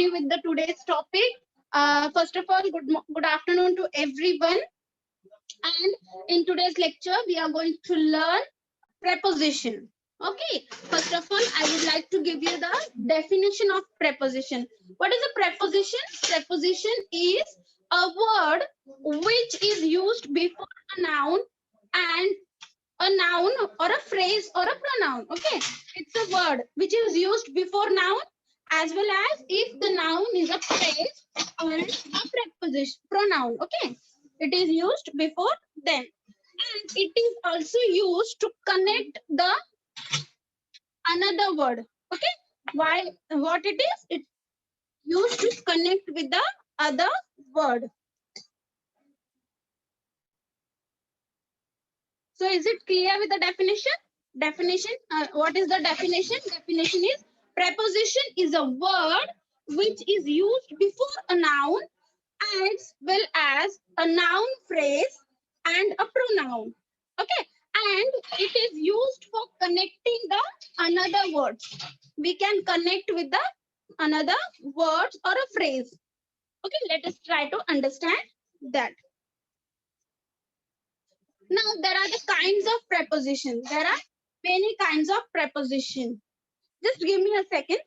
continue with the today's topic. First of all, good afternoon to everyone. And in today's lecture, we are going to learn preposition. Okay. First of all, I would like to give you the definition of preposition. What is a preposition? Preposition is a word which is used before a noun and a noun or a phrase or a pronoun. Okay, it's a word which is used before noun as well as if the noun is a phrase or a preposition pronoun. Okay, it is used before them, and it is also used to connect the another word. Okay, why? What it is? It's used to connect with the other word. So is it clear with the definition? What is the definition? Definition is preposition is a word which is used before a noun as well as a noun phrase and a pronoun. Okay. And it is used for connecting the another words. We can connect with the another words or a phrase. Okay. Let us try to understand that. Now, there are the kinds of prepositions. There are many kinds of preposition. Just give me a second.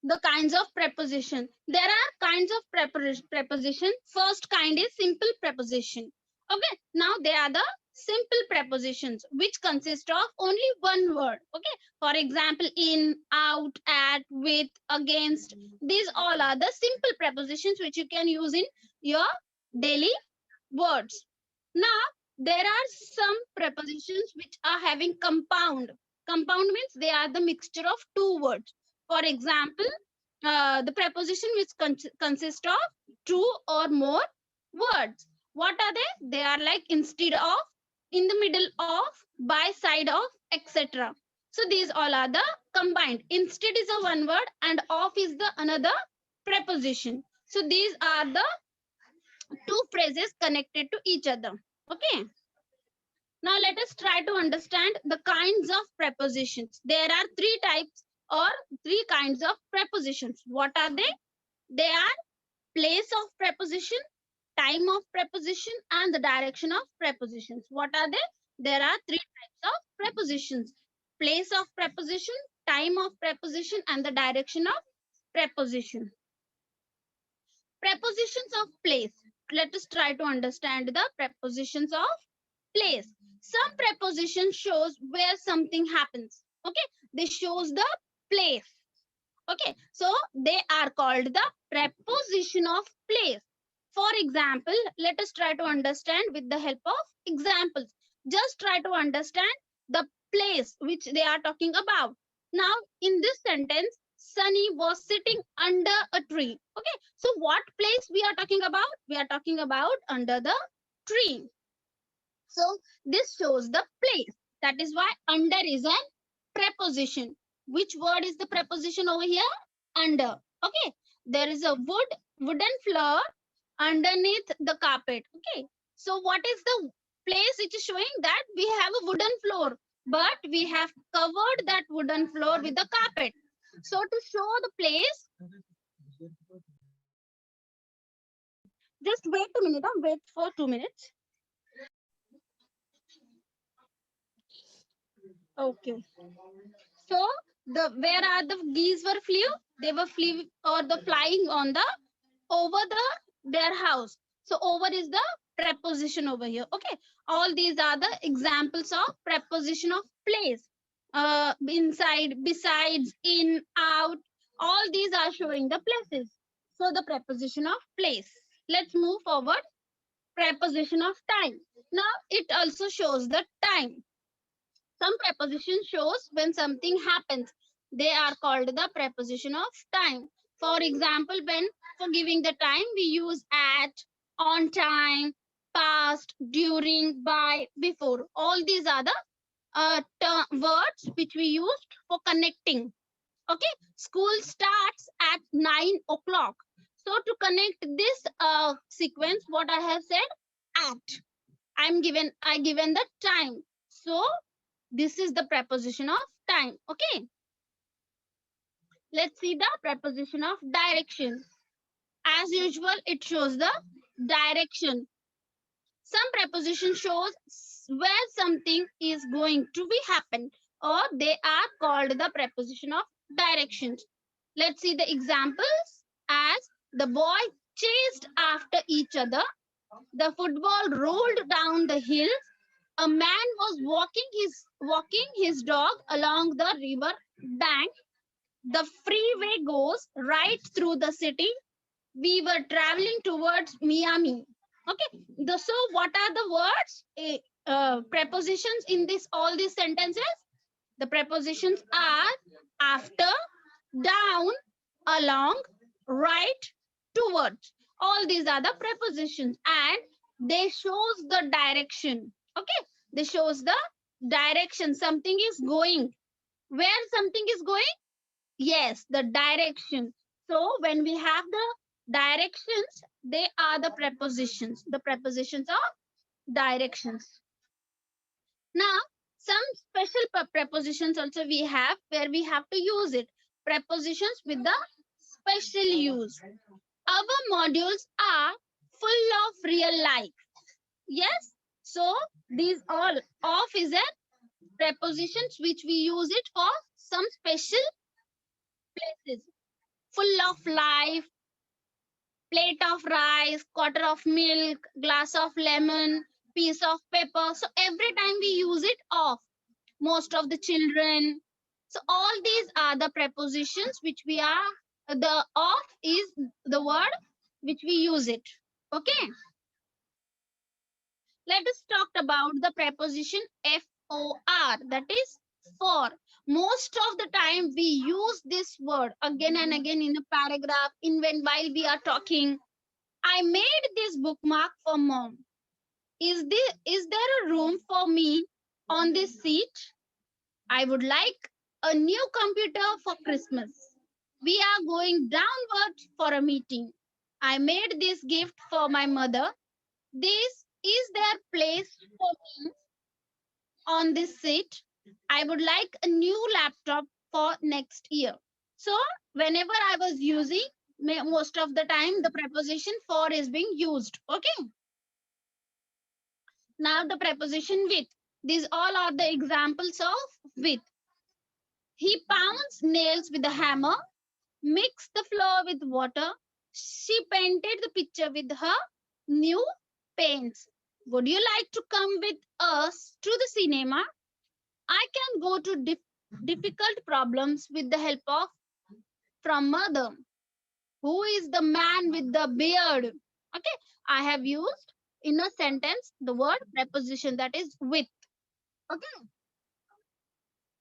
The kinds of preposition. There are kinds of preposition. First kind is simple preposition. Okay. Now, they are the simple prepositions which consist of only one word. Okay. For example, in, out, at, with, against. These all are the simple prepositions which you can use in your daily words. Now, there are some prepositions which are having compound. Compound means they are the mixture of two words. For example, the preposition which consist of two or more words. What are they? They are like instead of, in the middle of, by side of, etc. So these all are the combined. Instead is a one word and of is the another preposition. So these are the two phrases connected to each other. Okay. Now let us try to understand the kinds of prepositions. There are three types or three kinds of prepositions. What are they? They are place of preposition, time of preposition, and the direction of prepositions. What are they? There are three types of prepositions. Place of preposition, time of preposition, and the direction of preposition. Prepositions of place. Let us try to understand the prepositions of place. Some preposition shows where something happens. Okay, this shows the place. Okay, so they are called the preposition of place. For example, let us try to understand with the help of examples. Just try to understand the place which they are talking about. Now, in this sentence, Sunny was sitting under a tree. Okay, so what place we are talking about? We are talking about under the tree. So this shows the place. That is why under is a preposition. Which word is the preposition over here? Under. Okay. There is a wooden floor underneath the carpet. Okay. So what is the place which is showing that we have a wooden floor, but we have covered that wooden floor with the carpet. So to show the place, just wait a minute. Wait for 2 minutes. Okay. So where are the geese were flew? They were flew or the flying on the over their house. So over is the preposition over here. Okay. All these are the examples of preposition of place. Inside, besides, in, out. All these are showing the places. So the preposition of place. Let's move forward. Preposition of time. Now it also shows the time. Some preposition shows when something happens. They are called the preposition of time. For example, when for giving the time, we use at, on time, past, during, by, before. All these are the words which we used for connecting. Okay, school starts at 9 o'clock. So to connect this sequence, what I have said, at. I given the time. So this is the preposition of time. Okay. Let's see the preposition of direction. As usual, it shows the direction. Some preposition shows where something is going to be happen, or they are called the preposition of directions. Let's see the examples. As the boy chased after each other, the football rolled down the hill, a man was walking his dog along the river bank, the freeway goes right through the city, we were traveling towards Miami. Okay. So what are the words? Prepositions in this all these sentences? The prepositions are after, down, along, right, towards. All these are the prepositions, and they shows the direction. Okay. They shows the direction. Something is going. Where something is going? Yes, the direction. So when we have the directions, they are the prepositions. The prepositions are directions. Now, some special prepositions also we have where we have to use it. Prepositions with the special use. Our modules are full of real life. Yes. So these all of is a prepositions which we use it for some special places. Full of life, plate of rice, quarter of milk, glass of lemon, piece of paper. So every time we use it of, most of the children. So all these are the prepositions which we are, the of is the word which we use it. Okay. Let us talk about the preposition for, that is for. Most of the time we use this word again and again in a paragraph, in when while we are talking. I made this bookmark for mom. Is there a room for me on this seat? I would like a new computer for Christmas. We are going downward for a meeting. I made this gift for my mother. This is their place for me on this seat. I would like a new laptop for next year. So, whenever I was using, most of the time the preposition for is being used. Okay. Now the preposition with. These all are the examples of with. He pounds nails with a hammer, mixed the flour with water. She painted the picture with her new paints. Would you like to come with us to the cinema? I can go to difficult problems with the help of from mother. Who is the man with the beard? Okay, I have used in a sentence the word preposition that is with. Okay,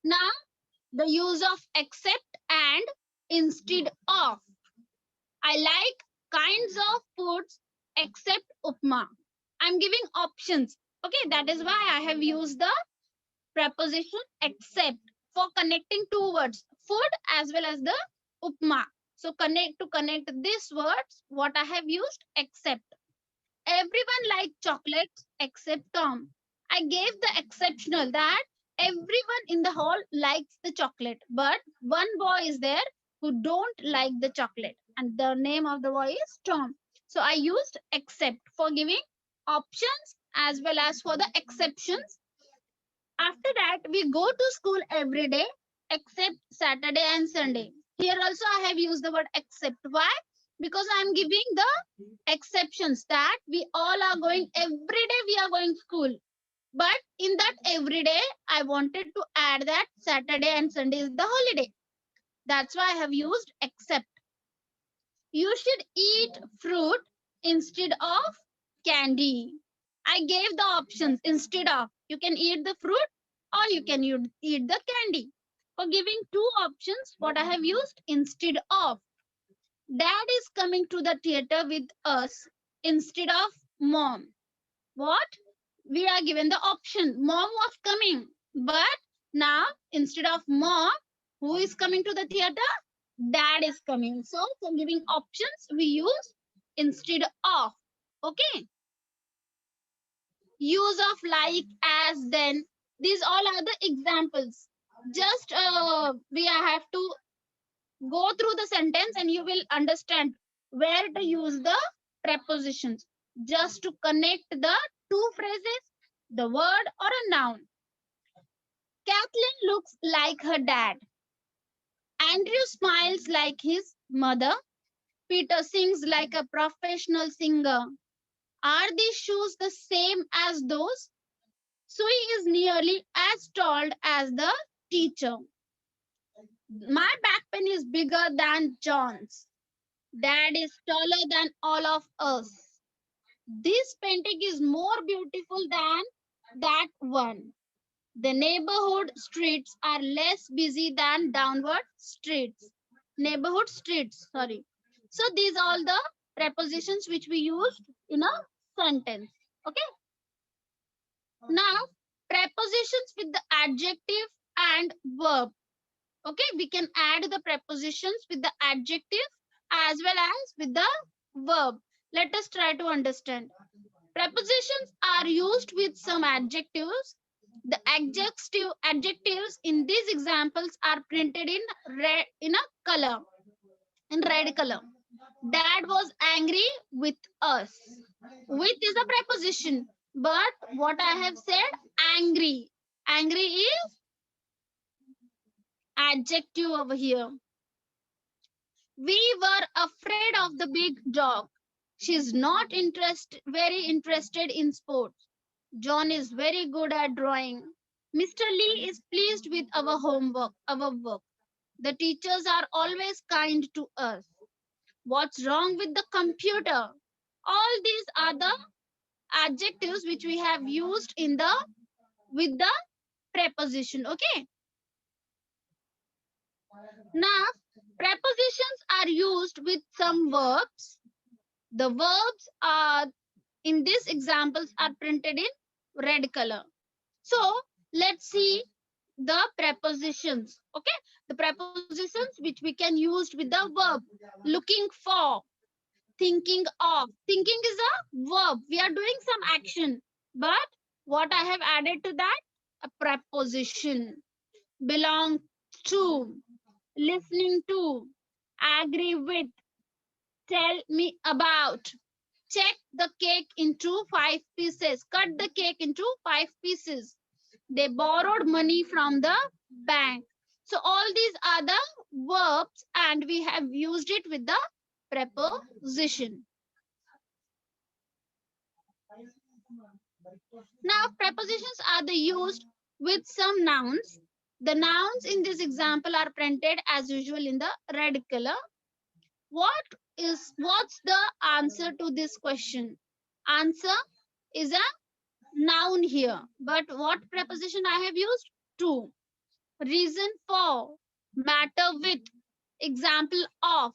now the use of except and instead of. I like kinds of foods except upma. I'm giving options. Okay, that is why I have used the preposition except for connecting two words, food as well as the upma. So connect these words, what I have used except. Everyone likes chocolates except Tom. I gave the exceptional that everyone in the hall likes the chocolate, but one boy is there who don't like the chocolate, and the name of the boy is Tom. So I used except for giving options as well as for the exceptions. After that, we go to school every day except Saturday and Sunday. Here also I have used the word except. Why? Because I am giving the exceptions that we all are going every day, we are going school. But in that every day, I wanted to add that Saturday and Sunday is the holiday. That's why I have used except. You should eat fruit instead of candy. I gave the options instead of. You can eat the fruit or you can eat the candy. For giving two options, what I have used instead of. Dad is coming to the theater with us instead of mom. What? We are given the option. Mom was coming. But now, instead of mom, who is coming to the theater? Dad is coming. So, for giving options, we use instead of. Okay. Use of like, as, then. These all are the examples. Just we have to Go through the sentence and you will understand where to use the prepositions just to connect the two phrases, the word or a noun. Kathleen looks like her dad. Andrew smiles like his mother. Peter sings like a professional singer. Are these shoes the same as those? Sue is nearly as tall as the teacher. My back pen is bigger than John's. Dad is taller than all of us. This painting is more beautiful than that one. The neighborhood streets are less busy than downward streets. Neighborhood streets, sorry. So these are all the prepositions which we used in a sentence. Okay. Now, prepositions with the adjective and verb. Okay, we can add the prepositions with the adjective as well as with the verb. Let us try to understand. Prepositions are used with some adjectives. The adjectives in these examples are printed in red in a color, in red color. Dad was angry with us. With is a preposition, but what I have said, angry. Angry is adjective over here. We were afraid of the big dog. She's not very interested in sports. John is very good at drawing. Mr. Lee is pleased with our work. The teachers are always kind to us. What's wrong with the computer? All these are the adjectives which we have used in the with the preposition. Okay. Now, prepositions are used with some verbs. The verbs are in these examples are printed in red color. So let's see the prepositions. Okay, the prepositions which we can use with the verb. Looking for, thinking of. Thinking is a verb. We are doing some action, but what I have added to that, a preposition. Belong to, listening to, agree with, tell me about. Check the cake into 5 pieces. Cut the cake into 5 pieces. They borrowed money from the bank. So all these are the verbs and we have used it with the preposition. Now prepositions are the used with some nouns. The nouns in this example are printed as usual in the red color. What's the answer to this question? Answer is a noun here. But what preposition I have used? To. Reason for. Matter with. Example of.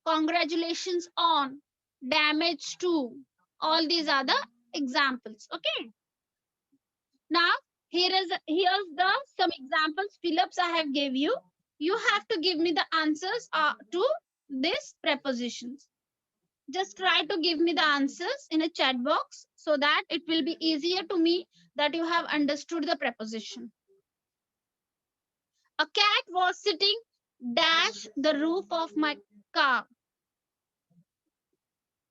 Congratulations on. Damage to. All these are the examples. Okay. Now here's the some examples Phillips I have gave you. You have to give me the answers to these prepositions. Just try to give me the answers in a chat box so that it will be easier to me that you have understood the preposition. A cat was sitting dash the roof of my car.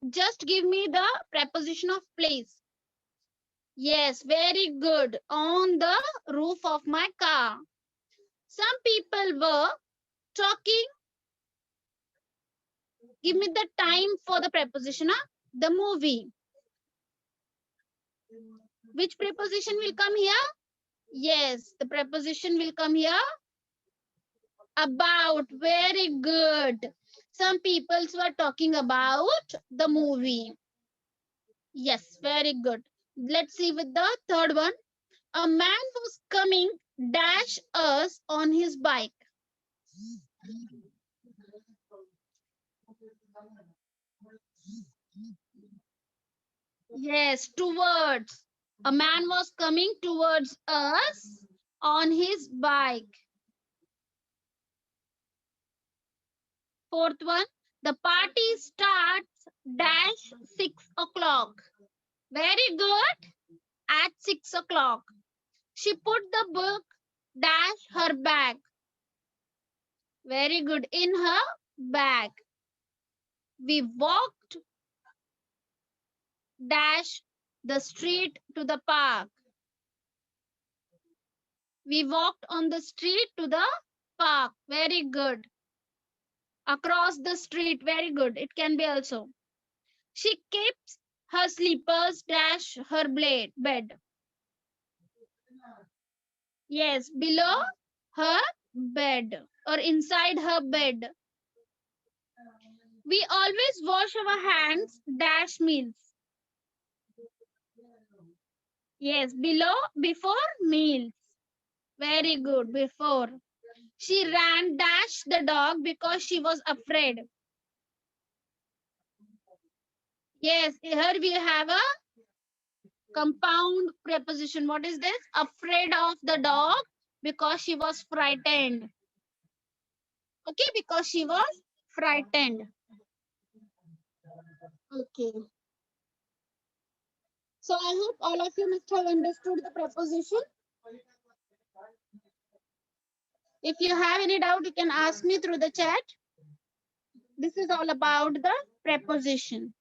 Just give me the preposition of place. Yes, very good. On the roof of my car. Some people were talking. Give me the time for the preposition. The movie. Which preposition will come here? Yes, the preposition will come here. About. Very good. Some people were talking about the movie. Yes, very good. Let's see with the third one. A man was coming dash us on his bike. Yes, towards. A man was coming towards us on his bike. Fourth one. The party starts dash 6 o'clock. Very good. At 6 o'clock. She put the book dash her bag. Very good. In her bag. We walked dash the street to the park. We walked on the street to the park. Very good. Across the street. Very good. It can be also. She keeps her slippers dash her blade bed. Yes, below her bed or inside her bed. We always wash our hands dash meals. Yes, below before meals. Very good. Before. She ran dash the dog because she was afraid. Yes, here we have a compound preposition. What is this? Afraid of the dog because she was frightened. Okay, because she was frightened. Okay. So I hope all of you must have understood the preposition. If you have any doubt, you can ask me through the chat. This is all about the preposition.